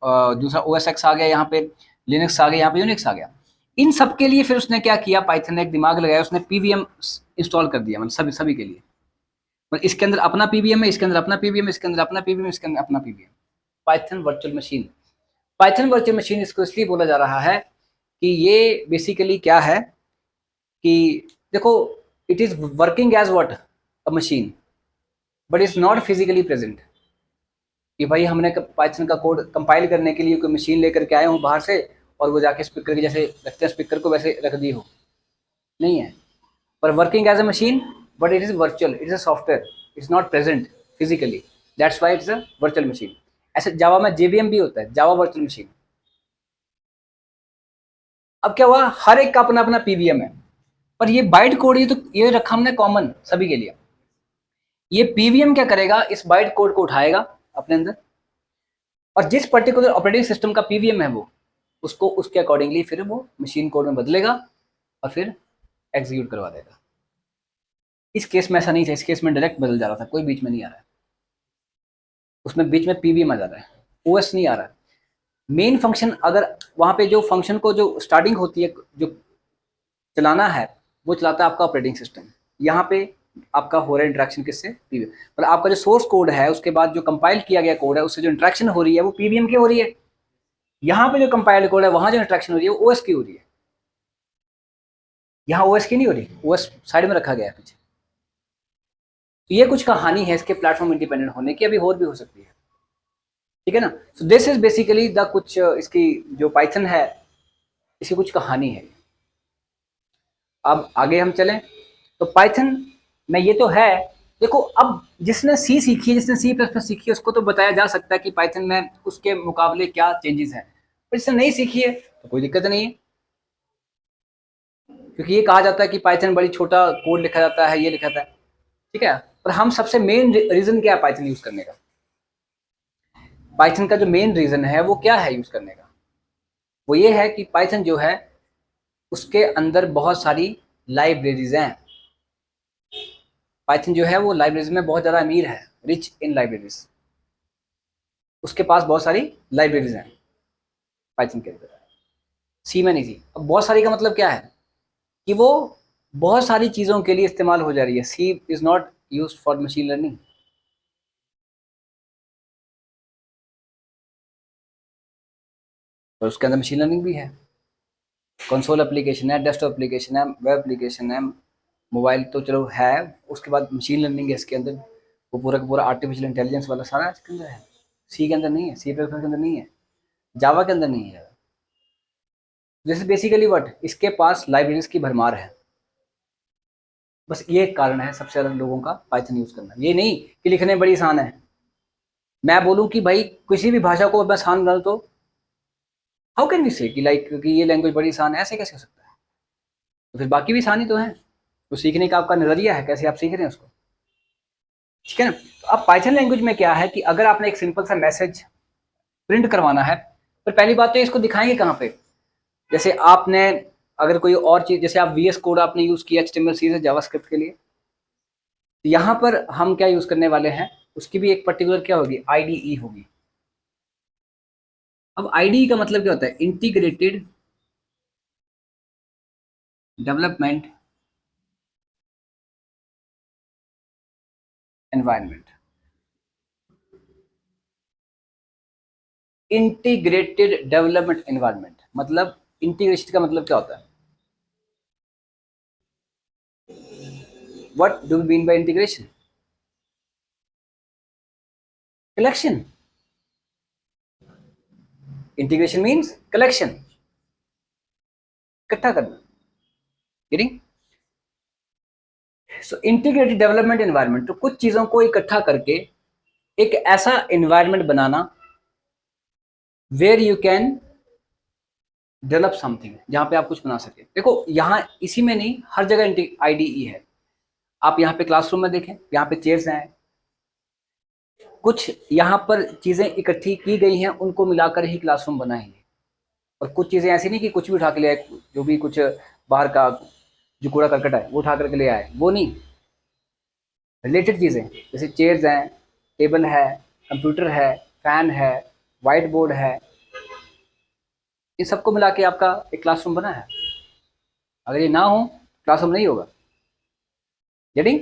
दूसरा ओएस एक्स आ गया, यहाँ पे लिनक्स आ गया, यहाँ पे यूनिक्स आ गया। इन सब के लिए फिर उसने क्या किया, पाइथन ने एक दिमाग लगाया, उसने पीवीएम इंस्टॉल कर दिया, मतलब सभी के लिए। मतलब इसके अंदर अपना पीवीएम है, इसके अंदर अपना पीवीएम, इसके अंदर अपना पीवीएम, इसके अंदर अपना PVM. Python virtual machine. Python virtual machine इसको इसलिए बोला जा रहा है कि ये बेसिकली क्या है कि देखो, it is working as what, a machine, but is not physically present. कि भाई हमने पाइथन का कोड कंपाइल करने के लिए कोई मशीन लेकर के आए हूँ बाहर से और वो जाके स्पीकर के जैसे रखते हैं स्पीकर को वैसे रख दी हो, नहीं है। पर working as a machine, but it is virtual, it is a software, it's not present physically, that's why it's a virtual machine. ऐसे जावा में जेवीएम भी होता है, जावा वर्चुअल मशीन। अब क्या हुआ, हर एक का अपना अपना पीवीएम है, पर ये बाइट कोड ये तो ये रखा हमने कॉमन सभी के लिए। ये पीवीएम क्या करेगा, इस बाइट कोड को उठाएगा अपने अंदर और जिस पर्टिकुलर ऑपरेटिंग सिस्टम का पीवीएम है वो उसको उसके अकॉर्डिंगली फिर वो मशीन कोड में बदलेगा और फिर एग्जीक्यूट करवा देगा। इस केस में ऐसा नहीं था, इस केस में डायरेक्ट बदल जा रहा था, कोई बीच में नहीं आ रहा है, उसमें बीच में पीवीएम आ जा रहा है, ओएस नहीं आ रहा है। मेन फंक्शन अगर वहां पे जो फंक्शन को जो स्टार्टिंग होती है जो चलाना है वो चलाता है आपका ऑपरेटिंग सिस्टम। यहाँ पे आपका हो रहा है इंटरेक्शन किससे, पीवीएम। मतलब आपका जो सोर्स कोड है उसके बाद जो कंपाइल किया गया कोड है उससे जो इंटरेक्शन हो रही है वो पीवीएम की हो रही है। यहाँ पे जो कंपाइल्ड कोड है वहां जो इंटरेक्शन हो रही है वो ओएस की हो रही है, यहाँ ओएस की नहीं हो रही, ओएस साइड में रखा गया है पीछे। तो ये कुछ कहानी है इसके प्लेटफॉर्म इंडिपेंडेंट होने की, अभी और भी हो सकती है, ठीक है ना। So this is basically the कुछ इसकी जो पाइथन है इसकी कुछ कहानी है। अब आगे हम चलें तो पाइथन में ये तो है। देखो अब जिसने सी सीखी है, जिसने सी प्लस प्लस सीखी है उसको तो बताया जा सकता है कि पाइथन में उसके मुकाबले क्या चेंजेस हैं, पर जिसने नहीं सीखी है तो कोई दिक्कत नहीं है, क्योंकि ये कहा जाता है कि पाइथन बड़ी छोटा कोड लिखा जाता है, ये लिखा जाता है, ठीक है। पर हम सबसे मेन रीजन क्या है पाइथन यूज करने का, पाइथन का जो मेन रीजन है वो क्या है यूज करने का, वो ये है कि पाइथन जो है उसके अंदर बहुत सारी लाइब्रेरीज हैं। पाइथन जो है वो लाइब्रेरीज में बहुत ज़्यादा अमीर है, रिच इन लाइब्रेरीज, उसके पास बहुत सारी लाइब्रेरीज हैं पाइथन के अंदर, सी में नहीं थी। अब बहुत सारी का मतलब क्या है कि वो बहुत सारी चीज़ों के लिए इस्तेमाल हो जा रही है। C is not use for machine learning, और उसके अंदर मशीन लर्निंग भी है, कंसोल एप्लीकेशन है, डेस्कटॉप एप्लीकेशन है, वेब एप्लीकेशन है, मोबाइल तो चलो है, उसके बाद मशीन लर्निंग है इसके अंदर, वो पूरा का पूरा आर्टिफिशियल इंटेलिजेंस वाला सारा इसके अंदर है। सी के अंदर नहीं है, सी प्लस प्लस के अंदर नहीं है, जावा के अंदर नहीं है। जैसे बेसिकली व्हाट, इसके पास लाइब्रेरीज की भरमार है। बस ये एक कारण है सबसे ज़्यादा लोगों का पाइथन यूज़ करना, ये नहीं कि लिखने बड़ी आसान है। मैं बोलूँ कि भाई किसी भी भाषा को मैं आसान बना तो हाउ कैन वी से कि लाइक कि ये लैंग्वेज बड़ी आसान है, ऐसे कैसे हो सकता है? तो फिर बाकी भी आसान ही तो है। तो सीखने का आपका नज़रिया है, कैसे आप सीख रहे हैं उसको, ठीक है ना। तो अब पाइथन लैंग्वेज में क्या है कि अगर आपने एक सिंपल सा मैसेज प्रिंट करवाना है, पर पहली बात तो इसको दिखाएंगे कहाँ पे। जैसे आपने अगर कोई और चीज़, जैसे आप वी एस कोड आपने यूज़ किया HTML CSS जावास्क्रिप्ट के लिए, तो यहाँ पर हम क्या यूज़ करने वाले हैं, उसकी भी एक पर्टिकुलर क्या होगी, IDE होगी। अब IDE का मतलब क्या होता है, integrated development environment. Integrated development environment मतलब, इंटीग्रेशन का मतलब क्या होता है, what do we mean by integration? Collection. Integration means collection, इकट्ठा करना, getting. So integrated development environment, तो कुछ चीजों को इकट्ठा करके एक ऐसा एनवायरनमेंट बनाना where you can develop something, जहां पे आप कुछ बना सके। देखो यहाँ इसी में नहीं, हर जगह IDE है। आप यहाँ पे क्लासरूम में देखें, यहाँ पे चेयर्स हैं, कुछ यहाँ पर चीजें इकट्ठी की गई हैं, उनको मिलाकर ही क्लासरूम बना है। और कुछ चीजें ऐसी नहीं कि कुछ भी उठा के ले आए, जो भी कुछ बाहर का जो कूड़ा करकट है वो उठा करके ले आए, वो नहीं। रिलेटेड चीजें जैसे चेयर्स हैं, टेबल है, कंप्यूटर है, फैन है, वाइट बोर्ड है, इन सबको मिला के आपका एक क्लासरूम बना है। अगर ये ना हो क्लासरूम नहीं होगा, गेटिंग।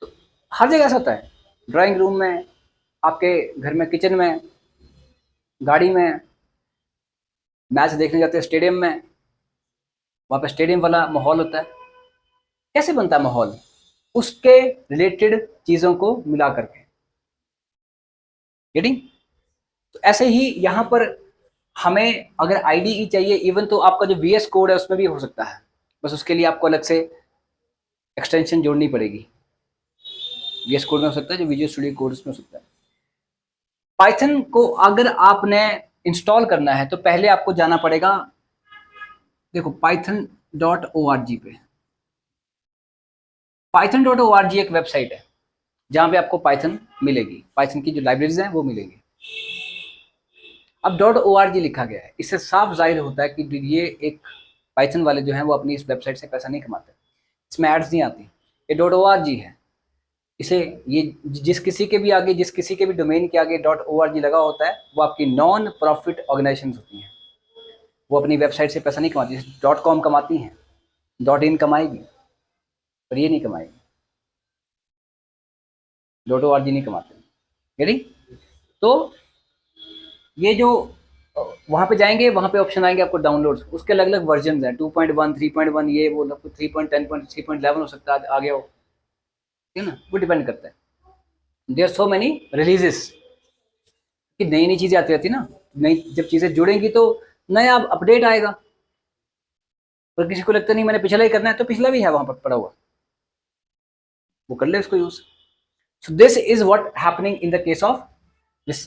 तो हर जगह ऐसा होता है, ड्राइंग रूम में, आपके घर में, किचन में, गाड़ी में, मैच देखने जाते हैं स्टेडियम में, वहाँ पे स्टेडियम वाला माहौल होता है। कैसे बनता है माहौल, उसके रिलेटेड चीज़ों को मिला करके, गेटिंग। तो ऐसे ही यहाँ पर हमें अगर IDE चाहिए, इवन तो आपका जो VS कोड है उसमें भी हो सकता है, बस उसके लिए आपको अलग से एक्सटेंशन जोड़नी पड़ेगी। VS कोड में हो सकता है, जो विजुअल स्टूडियो कोड उसमें हो सकता है। पाइथन को अगर आपने इंस्टॉल करना है तो पहले आपको जाना पड़ेगा, देखो python.org पे। python.org एक वेबसाइट है जहाँ पे आपको पाइथन मिलेगी, पाइथन की जो लाइब्रेरीज हैं वो मिलेंगी। अब .org लिखा गया है, इससे साफ जाहिर होता है कि ये एक पाइथन वाले जो हैं वो अपनी इस वेबसाइट से पैसा नहीं कमाते, इसमें एड्स नहीं आती। ये .org है, इसे ये जिस किसी के भी आगे, जिस किसी के भी डोमेन के आगे .org लगा होता है, वो आपकी नॉन प्रॉफिट ऑर्गेनाइजेशन होती हैं, वो अपनी वेबसाइट से पैसा नहीं कमाती। .com कमाती हैं, .in कमाएगी, पर ये नहीं कमाएगी, .org नहीं कमाते, यदि तो ये जो वहाँ पे जाएंगे, वहाँ पे ऑप्शन आएंगे आपको डाउनलोड्स, उसके अलग अलग वर्जन हैं, 2.1, 3.1, ये वो 3.10, 3.11 हो सकता है आगे हो, ठीक है ना, वो डिपेंड करता है। देयर सो मेनी रिलीजेस कि नई नई चीज़ें आती रहती ना, नई जब चीज़ें जुड़ेंगी तो नया अपडेट आएगा। पर किसी को लगता नहीं मैंने पिछला ही करना है, तो पिछला भी है वहाँ पर पड़ा हुआ, वो कर ले उसको use. So this is what happening in the case of this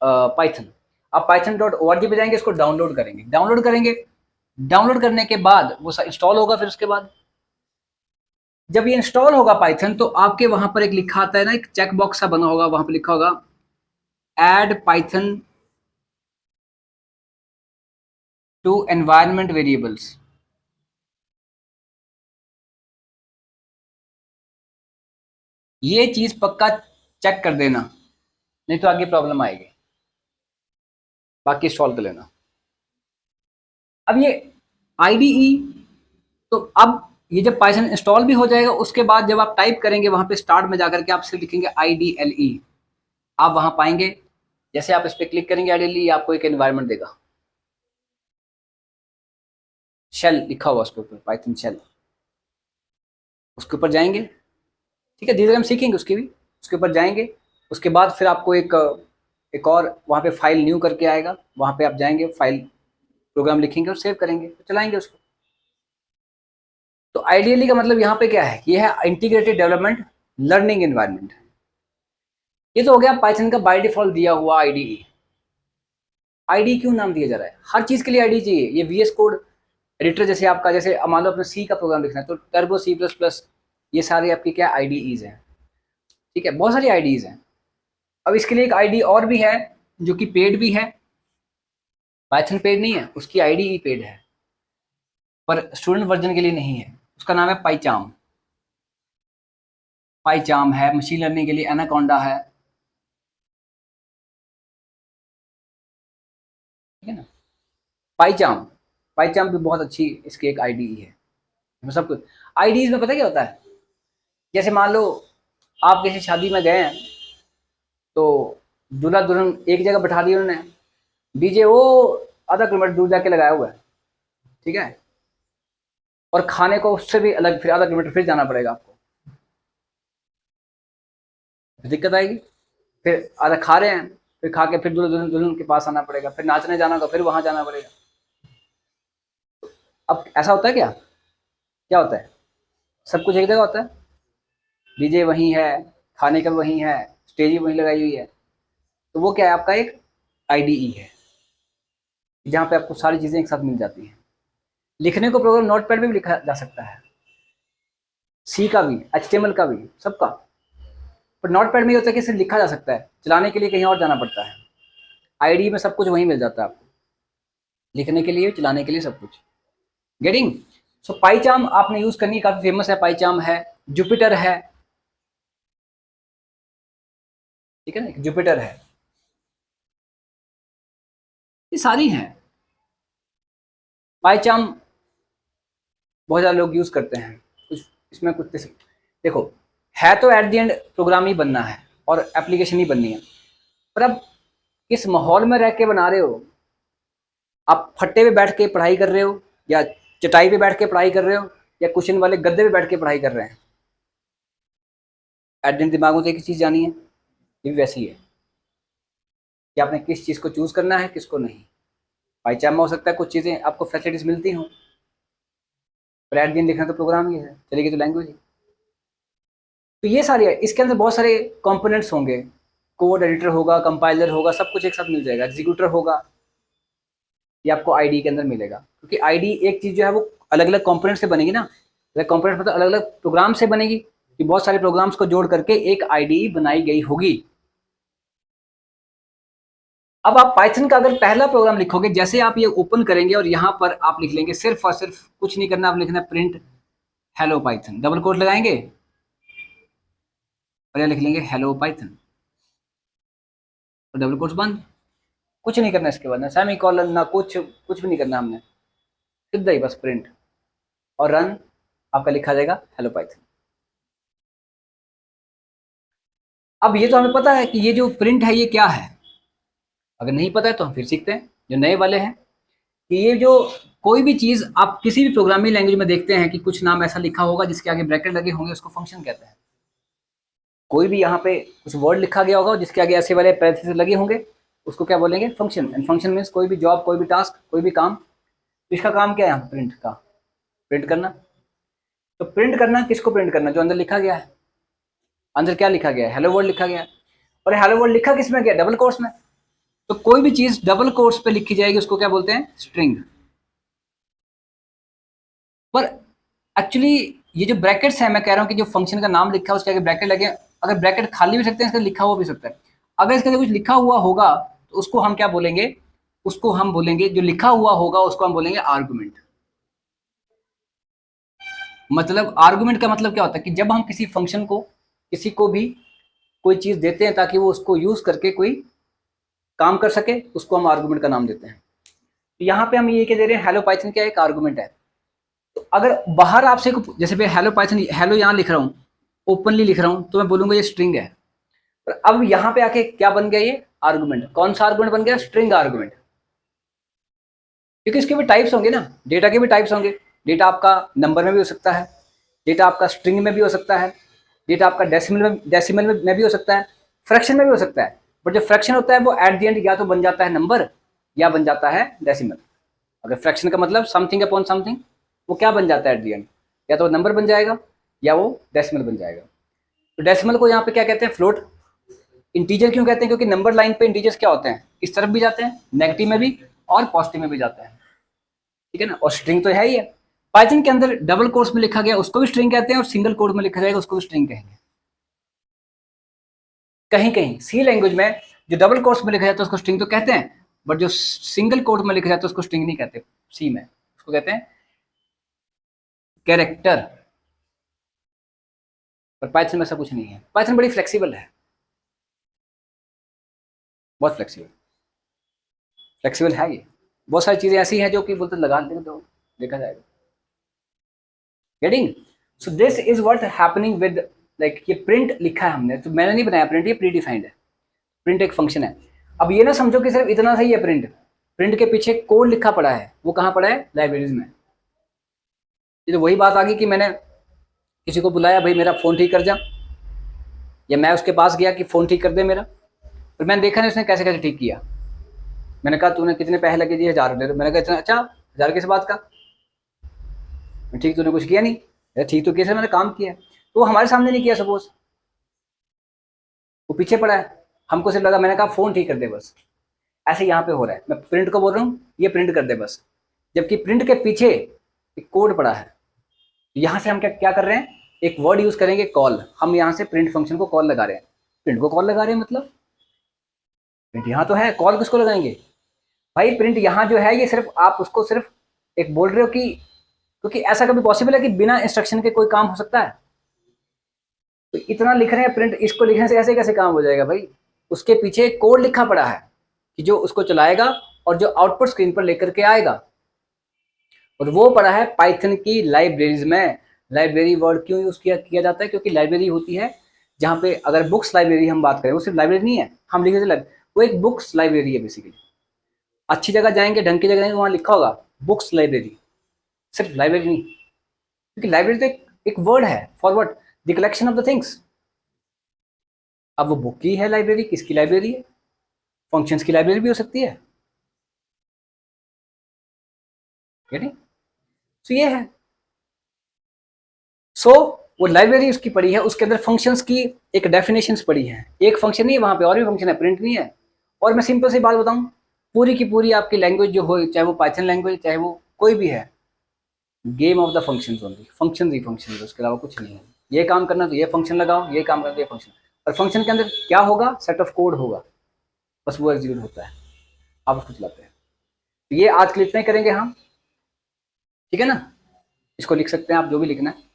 Python. आप python.org पे जाएंगे, इसको डाउनलोड करेंगे, डाउनलोड करने के बाद वो इंस्टॉल होगा। फिर उसके बाद जब ये इंस्टॉल होगा पाइथन, तो आपके वहां पर एक लिखा आता है ना, एक चेक बॉक्स सा बना होगा, वहां पर लिखा होगा add Python to environment variables. ये चीज पक्का चेक कर देना, नहीं तो आगे प्रॉब्लम आएगी, बाकी इंस्टॉल कर लेना। अब ये IDE, तो अब ये जब पाइथन इंस्टॉल भी हो जाएगा, उसके बाद जब आप टाइप करेंगे वहां पे स्टार्ट में जाकर के आप सिर्फ लिखेंगे IDLE, आप वहां पाएंगे, जैसे आप इस पर क्लिक करेंगे IDLE आपको एक एनवायरनमेंट देगा। शेल लिखा हुआ उसके ऊपर, पाइथन शेल, उसके ऊपर जाएंगे। ठीक है, धीरे धीरे हम सीखेंगे उसकी भी। उसके ऊपर जाएंगे, उसके बाद फिर आपको एक और वहाँ पे फाइल न्यू करके आएगा, वहाँ पे आप जाएंगे, फाइल प्रोग्राम लिखेंगे और सेव करेंगे, तो चलाएंगे उसको। तो आइडियली का मतलब यहाँ पे क्या है, ये है इंटीग्रेटेड डेवलपमेंट लर्निंग एनवायरनमेंट। ये तो हो गया पाइथन का बाय डिफॉल्ट दिया हुआ आईडीई। आईडी क्यों नाम दिया जा रहा है, हर चीज के लिए आईडी चाहिए। ये वीएस कोड एडिटर जैसे आपका, जैसे मान लो अपने सी का प्रोग्राम लिखना है तो टर्बो सी प्लस प्लस, ये सारे आपकी क्या आईडीईज हैं। ठीक है, बहुत सारी आईडीज हैं। अब इसके लिए एक आईडी और भी है जो कि पेड भी है, पाइथन पेड नहीं है, उसकी आईडी ही पेड है, पर स्टूडेंट वर्जन के लिए नहीं है। उसका नाम है पाइचाम। पाइचाम है, मशीन लर्निंग के लिए एनाकोंडा है। ठीक है ना, पाइचाम, पाइचाम भी बहुत अच्छी इसकी एक आईडी है। सब कुछ आईडीज में पता क्या होता है, जैसे मान लो आप किसी शादी में गए हैं तो दूल्हा दुल्हन एक जगह बैठा दिया उन्होंने, डीजे वो आधा किलोमीटर दूर जाके लगाया हुआ है। ठीक है, और खाने को उससे भी अलग फिर आधा किलोमीटर फिर जाना पड़ेगा आपको, फिर दिक्कत आएगी। फिर आधा खा रहे हैं, फिर खा के फिर दुल्हन दुल्हन दुल्हन के पास आना पड़ेगा, फिर नाचने जाना होगा, फिर वहां जाना पड़ेगा। अब ऐसा होता है क्या, क्या होता है, सब कुछ एक जगह होता है, डीजे वहीं है, खाने का वहीं है, स्टेज भी वहीं लगाई हुई है। तो वो क्या है, आपका एक आईडीई है जहाँ पे आपको सारी चीज़ें एक साथ मिल जाती हैं। लिखने को प्रोग्राम नोटपैड में भी लिखा जा सकता है, सी का भी, एचटीएमएल का भी, सबका। पर नोटपैड में ये होता है कि सिर्फ लिखा जा सकता है, चलाने के लिए कहीं और जाना पड़ता है। आईडी में सब कुछ वहीं मिल जाता है आपको, लिखने के लिए, चलाने के लिए, सब कुछ। गेटिंग? सो पाइचाम आपने यूज करनी, काफी फेमस है, पाइचाम है, जुपिटर है। ठीक है ना, जुपिटर है, ये सारी हैं। पाइचाम बहुत ज़्यादा लोग यूज़ करते हैं। कुछ इसमें कुछ देखो, है तो एट द एंड प्रोग्राम ही बनना है और एप्लीकेशन ही बननी है, पर अब किस माहौल में रह के बना रहे हो, आप फट्टे पे बैठ के पढ़ाई कर रहे हो या चटाई पे बैठ के पढ़ाई कर रहे हो या कुशन वाले गद्दे पे बैठ के पढ़ाई कर रहे हैं, एट द एंड दिमाग में तो एक चीज़ जानी है, ये भी वैसी है कि आपने किस चीज़ को चूज़ करना है, किसको नहीं। बाईचाम में हो सकता है कुछ चीज़ें आपको फैसिलिटीज़ मिलती हों, पर एट द एंड लिखना तो प्रोग्राम ही है, चलेगी तो लैंग्वेज ही। तो ये सारी है, इसके अंदर बहुत सारे कंपोनेंट्स होंगे, कोड एडिटर होगा, कंपाइलर होगा, सब कुछ एक साथ मिल जाएगा, एग्जीक्यूटर होगा, ये आपको आईडी के अंदर मिलेगा। क्योंकि आईडी एक चीज़ जो है वो अलग अलग कंपोनेंट से बनेगी ना, अलग कंपोनेंट मतलब अलग अलग प्रोग्राम से बनेगी, कि बहुत सारे प्रोग्राम्स को जोड़ करके एक आईडी बनाई गई होगी। अब आप पाइथन का अगर पहला प्रोग्राम लिखोगे, जैसे आप ये ओपन करेंगे और यहाँ पर आप लिख लेंगे, सिर्फ और सिर्फ कुछ नहीं करना, आप लिखना print hello Python, double quote लगाएंगे और यहाँ लिख लेंगे हेलो पाइथन, तो डबल कोट्स बंद, कुछ नहीं करना इसके बाद, ना सेमी कॉलन, ना कुछ कुछ भी नहीं करना हमने, सीधा ही बस प्रिंट और रन, आपका लिखा जाएगा हेलो पाइथन। अब ये तो हमें पता है कि ये जो प्रिंट है ये क्या है, अगर नहीं पता है तो हम फिर सीखते हैं जो नए वाले हैं, कि ये जो कोई भी चीज़ आप किसी भी प्रोग्रामिंग लैंग्वेज में देखते हैं कि कुछ नाम ऐसा लिखा होगा जिसके आगे ब्रैकेट लगे होंगे, उसको फंक्शन कहते हैं। कोई भी यहाँ पे कुछ वर्ड लिखा गया होगा जिसके आगे ऐसे वाले पैरेंथेसिस लगे होंगे, उसको क्या बोलेंगे, फंक्शन। एंड फंक्शन मीन्स कोई भी जॉब, कोई भी टास्क, कोई भी काम। तो इसका काम क्या है, प्रिंट का, प्रिंट करना। तो प्रिंट करना किसको प्रिंट करना, जो अंदर लिखा गया है। अंदर क्या लिखा गया है, हेलो वर्ल्ड लिखा गया है, और हेलो वर्ल्ड लिखा किस में गया, डबल कोट्स में। तो कोई भी चीज डबल कोट्स पे लिखी जाएगी उसको क्या बोलते हैं, स्ट्रिंग। पर एक्चुअली ये जो ब्रैकेट्स है, मैं कह रहा हूँ कि जो फंक्शन का नाम लिखा है उसके आगे ब्रैकेट लगे, अगर ब्रैकेट खाली भी सकते हैं, इसका लिखा हुआ भी सकता है। अगर इसके अंदर कुछ लिखा हुआ होगा तो उसको हम क्या बोलेंगे, उसको हम बोलेंगे, जो लिखा हुआ होगा उसको हम बोलेंगे आर्गुमेंट। मतलब आर्गुमेंट का मतलब क्या होता है कि जब हम किसी फंक्शन को, किसी को भी कोई चीज देते हैं ताकि वो उसको यूज करके कोई काम कर सके, उसको हम आर्गुमेंट का नाम देते हैं। तो यहाँ पे हम ये कह दे रहे हैं हेलो पाइथन क्या एक आर्गुमेंट है। तो अगर बाहर आपसे जैसे मैं हेलो पाइथन, हेलो यहाँ लिख रहा हूँ, ओपनली लिख रहा हूँ, तो मैं बोलूंगा ये स्ट्रिंग है। पर अब यहाँ पे आके क्या बन गया, ये आर्गुमेंट। कौन सा आर्गुमेंट बन गया, स्ट्रिंग आर्गुमेंट। क्योंकि इसके भी टाइप्स होंगे ना, डेटा के भी टाइप्स होंगे। डेटा आपका नंबर में भी हो सकता है, डेटा आपका स्ट्रिंग में भी हो सकता है, डेटा आपका डेसिमल में भी हो सकता है, फ्रैक्शन में भी हो सकता है। बट जो फ्रैक्शन होता है वो एट द एंड या तो बन जाता है नंबर या बन जाता है डेसिमल। अगर फ्रैक्शन का मतलब समथिंग अपॉन समथिंग, वो क्या बन जाता है एट द एंड, या तो नंबर बन जाएगा या वो डेसिमल बन जाएगा। तो डेसिमल को यहाँ पे क्या कहते हैं, फ्लोट। इंटीजर क्यों कहते हैं, क्योंकि नंबर लाइन पे इंटीजर्स क्या होते हैं, इस तरफ भी जाते हैं, नेगेटिव में भी और पॉजिटिव में भी जाते हैं, ठीक है ना। और स्ट्रिंग तो है ही है। पाइथन के अंदर डबल कोट्स में लिखा गया उसको भी स्ट्रिंग कहते हैं, और सिंगल कोट में लिखा जाएगा उसको भी स्ट्रिंग कहेंगे। कहीं कहीं सी लैंग्वेज में जो डबल कोट्स में लिखा जाता है उसको स्ट्रिंग तो कहते हैं, बट जो सिंगल कोट में लिखा जाता है उसको स्ट्रिंग नहीं कहते। सी में उसको कहते हैं कैरेक्टर। पर पाइथन में ऐसा कुछ नहीं है। पाइथन बड़ी फ्लेक्सिबल है, बहुत फ्लेक्सिबल फ्लेक्सिबल है ये। बहुत सारी चीजें ऐसी हैं जो कि बोलते लगा देंगे तो देखा जाएगा। Getting? So this is what happening with, like ये प्रिंट लिखा है हमने, तो मैंने नहीं बनाया प्रिंट, ये प्री डिफाइंड है। प्रिंट एक फंक्शन है। अब ये ना समझो कि सिर्फ इतना सही है प्रिंट, प्रिंट के पीछे कोड लिखा पड़ा है। वो कहाँ पड़ा है, लाइब्रेरीज में। ये तो वही बात आ गई कि मैंने किसी को बुलाया, भाई मेरा फ़ोन ठीक कर जा, या मैं उसके पास गया कि फ़ोन ठीक कर दे मेरा, फिर मैंने देखा नहीं उसने कैसे कैसे ठीक किया। मैंने कहा तूने कितने पैसे लगे जी, 1000 दे दो। मैंने कहा इतना, अच्छा 1000 किस बात का, ठीक तूने कुछ किया नहीं। अरे ठीक तो कैसे, मैंने काम किया। तो वो हमारे सामने नहीं किया, सपोज वो पीछे पड़ा है, हमको सिर्फ लगा, मैंने कहा फ़ोन ठीक कर दे बस। ऐसे यहाँ पे हो रहा है, मैं प्रिंट को बोल रहा हूँ ये प्रिंट कर दे बस, जबकि प्रिंट के पीछे एक कोड पड़ा है। यहाँ से हम क्या क्या कर रहे हैं, एक वर्ड यूज करेंगे कॉल। हम यहाँ से प्रिंट फंक्शन को कॉल लगा रहे हैं, प्रिंट को कॉल लगा रहे हैं, मतलब प्रिंट यहाँ तो है, कॉल किसको लगाएंगे भाई। प्रिंट यहाँ जो है ये सिर्फ आप उसको सिर्फ एक बोल रहे हो कि, क्योंकि ऐसा कभी पॉसिबल है कि बिना इंस्ट्रक्शन के कोई काम हो सकता है। तो इतना लिख रहे हैं प्रिंट, इसको लिखने से ऐसे कैसे काम हो जाएगा भाई। उसके पीछे कोड लिखा पड़ा है कि जो उसको चलाएगा और जो आउटपुट स्क्रीन पर लेकर के आएगा, और वो पड़ा है पाइथन की लाइब्रेरीज में। लाइब्रेरी वर्ड क्यों यूज किया जाता है, क्योंकि लाइब्रेरी होती है जहाँ पे, अगर बुक्स लाइब्रेरी हम बात करें, वो सिर्फ लाइब्रेरी नहीं है, हम लिखे थे वो एक बुक्स लाइब्रेरी है बेसिकली। अच्छी जगह जाएंगे, ढंग की जगह जाएंगे, वहाँ लिखा होगा बुक्स लाइब्रेरी, सिर्फ लाइब्रेरी नहीं। क्योंकि लाइब्रेरी तो एक वर्ड है for what, the collection of the things. अब वो बुक की है लाइब्रेरी, किसकी लाइब्रेरी है, फंक्शंस की लाइब्रेरी भी हो सकती है। सो ये है। सो वो लाइब्रेरी उसकी पड़ी है, उसके अंदर फंक्शंस की एक डेफिनेशंस पड़ी है। एक फंक्शन नहीं है वहाँ पे, और भी फंक्शन है, प्रिंट नहीं है। और मैं सिंपल सी बात बताऊँ, पूरी की पूरी आपकी लैंग्वेज जो हो, चाहे वो पाइथन लैंग्वेज, चाहे वो कोई भी है, game of the functions only, function he function, उसके अलावा कुछ नहीं है। ये काम करना तो ये फंक्शन लगाओ, ये काम करना तो ये फंक्शन। और फंक्शन के अंदर क्या होगा, सेट ऑफ कोड होगा, बस वो एग्जीक्यूट होता है, आप उसको चलाते हैं। तो ये आज के लिए इतना ही करेंगे हम, ठीक है ना। इसको लिख सकते हैं आप, जो भी लिखना है।